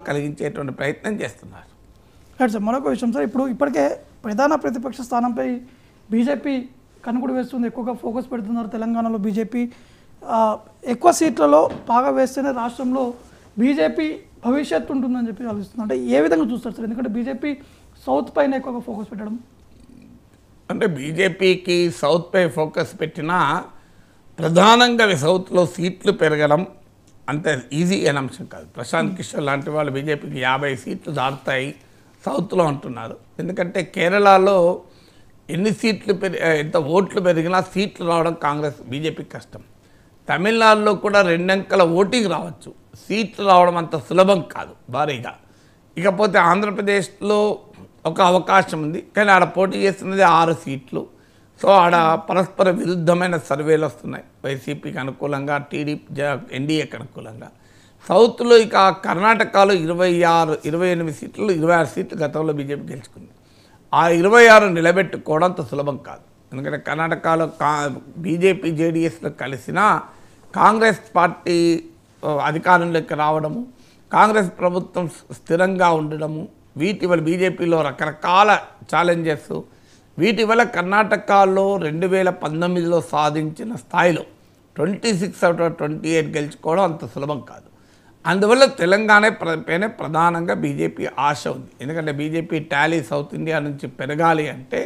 కలిగించేటువంటి ప్రయత్నం చేస్తున్నారు. రైట్ సార్, మరొక విషయం సార్, ఇప్పుడు ఇప్పటికే ప్రధాన ప్రతిపక్ష స్థానంపై బీజేపీ కనుకుడు వేస్తుంది, ఎక్కువగా ఫోకస్ పెడుతున్నారు. తెలంగాణలో బీజేపీ ఎక్కువ సీట్లలో బాగా వేస్తేనే రాష్ట్రంలో బీజేపీ భవిష్యత్తు ఉంటుందని చెప్పి ఆలోచిస్తుంది. అంటే ఏ విధంగా చూస్తారు సార్? ఎందుకంటే బీజేపీ సౌత్ పైన ఎక్కువగా ఫోకస్ పెట్టడం, అంటే బీజేపీకి సౌత్పై ఫోకస్ పెట్టినా ప్రధానంగా సౌత్లో సీట్లు పెరగడం అంత ఈజీ అయిన అంశం కాదు. ప్రశాంత్ కిషోర్ లాంటి వాళ్ళు బీజేపీకి 50 సీట్లు దాటుతాయి సౌత్లో అంటున్నారు. ఎందుకంటే కేరళలో ఎన్ని సీట్లు ఎంత ఓట్లు పెరిగినా సీట్లు రావడం కాంగ్రెస్ బీజేపీకి కష్టం. తమిళనాడులో కూడా 2 అంకెల ఓటింగ్ రావచ్చు, సీట్లు రావడం అంత సులభం కాదు భారీగా. ఇకపోతే ఆంధ్రప్రదేశ్లో ఒక అవకాశం ఉంది, కానీ ఆడ పోటీ చేస్తున్నది 6 సీట్లు. సో ఆడ పరస్పర విరుద్ధమైన సర్వేలు వస్తున్నాయి, వైసీపీకి అనుకూలంగా, టీడీపీ ఎన్డీఏకి అనుకూలంగా. సౌత్లో ఇక కర్ణాటకలో 28 సీట్లు, 26 సీట్లు గతంలో బీజేపీ గెలుచుకుంది. ఆ 26 నిలబెట్టుకోవడం అంత సులభం కాదు. ఎందుకంటే కర్ణాటకలో బీజేపీ జేడీఎస్లో కలిసినా కాంగ్రెస్ పార్టీ అధికారంలోకి రావడము, కాంగ్రెస్ ప్రభుత్వం స్థిరంగా ఉండడము, వీటి వల్ల బీజేపీలో రకరకాల ఛాలెంజెస్, వీటి వల్ల కర్ణాటకలో 2019లో సాధించిన స్థాయిలో 26 out of 28 గెలుచుకోవడం అంత సులభం కాదు. అందువల్ల తెలంగాణ పైన ప్రధానంగా బీజేపీ ఆశ ఉంది. ఎందుకంటే బీజేపీ టాలీ సౌత్ ఇండియా నుంచి పెరగాలి అంటే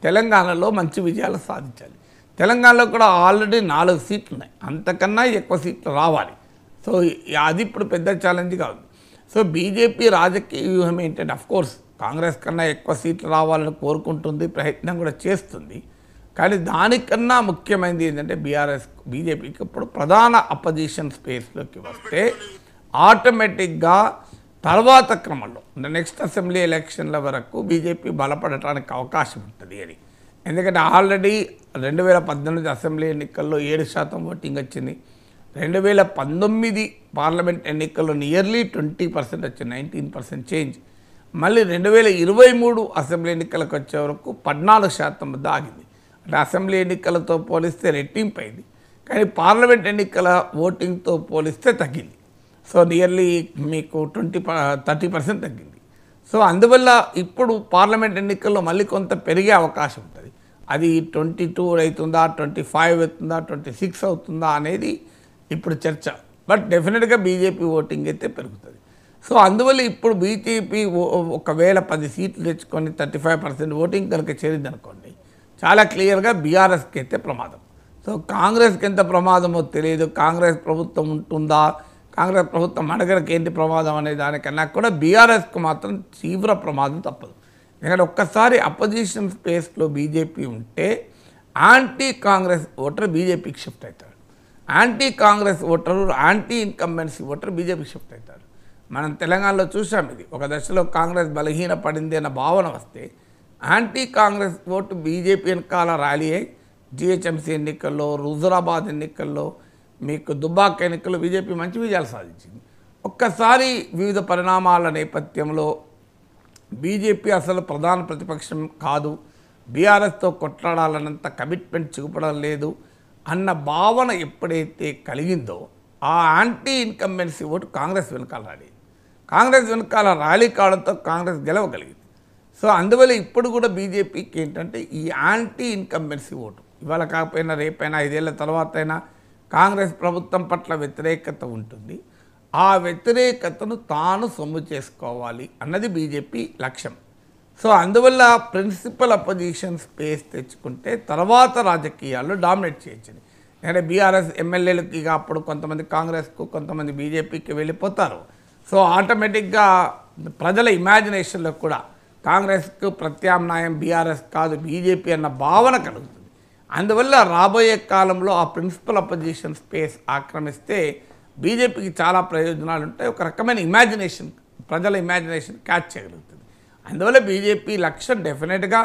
తెలంగాణలో మంచి విజయాలు సాధించాలి. తెలంగాణలో కూడా ఆల్రెడీ 4 సీట్లు ఉన్నాయి, అంతకన్నా ఎక్కువ సీట్లు రావాలి. సో అది ఇప్పుడు పెద్ద ఛాలెంజ్గా ఉంది. సో బీజేపీ రాజకీయ వ్యూహం ఏంటంటే అఫ్కోర్స్ కాంగ్రెస్ కన్నా ఎక్కువ సీట్లు రావాలని కోరుకుంటుంది, ప్రయత్నం కూడా చేస్తుంది. కానీ దానికన్నా ముఖ్యమైనది ఏంటంటే బీజేపీకి ఇప్పుడు ప్రధాన అపోజిషన్ స్పేస్లోకి వస్తే ఆటోమేటిక్గా తర్వాత క్రమంలో నెక్స్ట్ అసెంబ్లీ ఎలక్షన్ల వరకు బీజేపీ బలపడటానికి అవకాశం ఉంటుంది అని. ఎందుకంటే ఆల్రెడీ 2018 అసెంబ్లీ ఎన్నికల్లో 7% ఓటింగ్ వచ్చింది. 2019 పార్లమెంట్ ఎన్నికల్లో నియర్లీ 20% వచ్చింది, 19% చేంజ్. మళ్ళీ 2023 అసెంబ్లీ ఎన్నికలకు వచ్చే వరకు 14% వద్ద ఆగింది. అంటే అసెంబ్లీ ఎన్నికలతో పోలిస్తే రెట్టింపు అయింది, కానీ పార్లమెంట్ ఎన్నికల ఓటింగ్తో పోలిస్తే తగ్గింది. సో నియర్లీ మీకు 30% తగ్గింది. సో అందువల్ల ఇప్పుడు పార్లమెంట్ ఎన్నికల్లో మళ్ళీ కొంత పెరిగే అవకాశం ఉంటుంది. అది 22 అవుతుందా, 25 అవుతుందా, 26 అవుతుందా అనేది ఇప్పుడు చర్చ. బట్ డెఫినెట్గా బీజేపీ ఓటింగ్ అయితే పెరుగుతుంది. సో అందువల్ల ఇప్పుడు బీజేపీ ఒకవేళ 10 సీట్లు తెచ్చుకొని 35% ఓటింగ్ కనుక చేరిందనుకోండి, చాలా క్లియర్గా బీఆర్ఎస్కి అయితే ప్రమాదం. సో కాంగ్రెస్కి ఎంత ప్రమాదమో తెలియదు, కాంగ్రెస్ ప్రభుత్వం ఉంటుందా, కాంగ్రెస్ ప్రభుత్వం అడగరికి ఏంటి ప్రమాదం అనే దానికన్నా కూడా బీఆర్ఎస్కు మాత్రం తీవ్ర ప్రమాదం తప్పదు. ఎందుకంటే ఒక్కసారి అపోజిషన్ స్పేస్లో బీజేపీ ఉంటే యాంటీ కాంగ్రెస్ ఓటర్ బీజేపీకి షిఫ్ట్ అవుతాడు, anti Congress voter anti incumbency voter బీజేపీకి షిఫ్ట్ అవుతాడు. మనం తెలంగాణలో చూసాం, ఇది ఒక దశలో కాంగ్రెస్ బలహీన పడింది అన్న భావన వస్తే యాంటీ కాంగ్రెస్ ఓటు బీజేపీ వెనకాల ర్యాలీ అయి జిహెచ్ఎంసీ ఎన్నికల్లో, హుజూరాబాద్ ఎన్నికల్లో, మీకు దుబ్బాక ఎన్నికల్లో బీజేపీ మంచి విజయాలు సాధించింది. ఒక్కసారి వివిధ పరిణామాల నేపథ్యంలో బీజేపీ అసలు ప్రధాన ప్రతిపక్షం కాదు, బీఆర్ఎస్తో కొట్లాడాలన్నంత కమిట్మెంట్ చూపడం లేదు అన్న భావన ఎప్పుడైతే కలిగిందో ఆ యాంటీ ఇన్కంబెన్సీ ఓటు కాంగ్రెస్ వెనకాల ర్యాలీ, కాంగ్రెస్ వెనకాల ర్యాలీ కావడంతో కాంగ్రెస్ గెలవగలిగింది. సో అందువల్ల ఇప్పుడు కూడా బీజేపీకి ఏంటంటే ఈ యాంటీ ఇన్కంబెన్సీ ఓటు ఇవాళ కాకపోయినా రేపైనా 5 ఏళ్ల తర్వాత అయినా కాంగ్రెస్ ప్రభుత్వం పట్ల వ్యతిరేకత ఉంటుంది. ఆ వ్యతిరేకతను తాను సొమ్ము చేసుకోవాలి అన్నది బీజేపీ లక్ష్యం. సో అందువల్ల ప్రిన్సిపల్ అపోజిషన్ స్పేస్ తెచ్చుకుంటే తర్వాత రాజకీయాల్లో డామినేట్ చేయొచ్చు. ఎందుకంటే బీఆర్ఎస్ ఎమ్మెల్యేలకి ఇక అప్పుడు కొంతమంది కాంగ్రెస్కు, కొంతమంది బీజేపీకి వెళ్ళిపోతారు. సో ఆటోమేటిక్గా ప్రజల ఇమాజినేషన్లో కూడా కాంగ్రెస్కు ప్రత్యామ్నాయం బీఆర్ఎస్ కాదు బీజేపీ అన్న భావన కలుగుతుంది. అందువల్ల రాబోయే కాలంలో ఆ ప్రిన్సిపల్ అపోజిషన్ స్పేస్ ఆక్రమిస్తే బీజేపీకి చాలా ప్రయోజనాలు ఉంటాయి. ఒక రకమైన ఇమాజినేషన్, ప్రజల ఇమాజినేషన్ క్యాచ్ చేయగలుగుతుంది. అందువల్ల బీజేపీ లక్ష్యం డెఫినెట్గా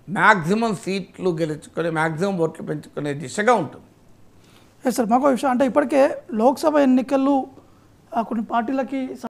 మ్యాక్సిమం సీట్లు గెలుచుకొని మ్యాక్సిమం ఓట్లు పెంచుకునే దిశగా ఉంటుంది. సార్ మాకు విషయం అంటే ఇప్పటికే లోక్సభ ఎన్నికలు కొన్ని పార్టీలకి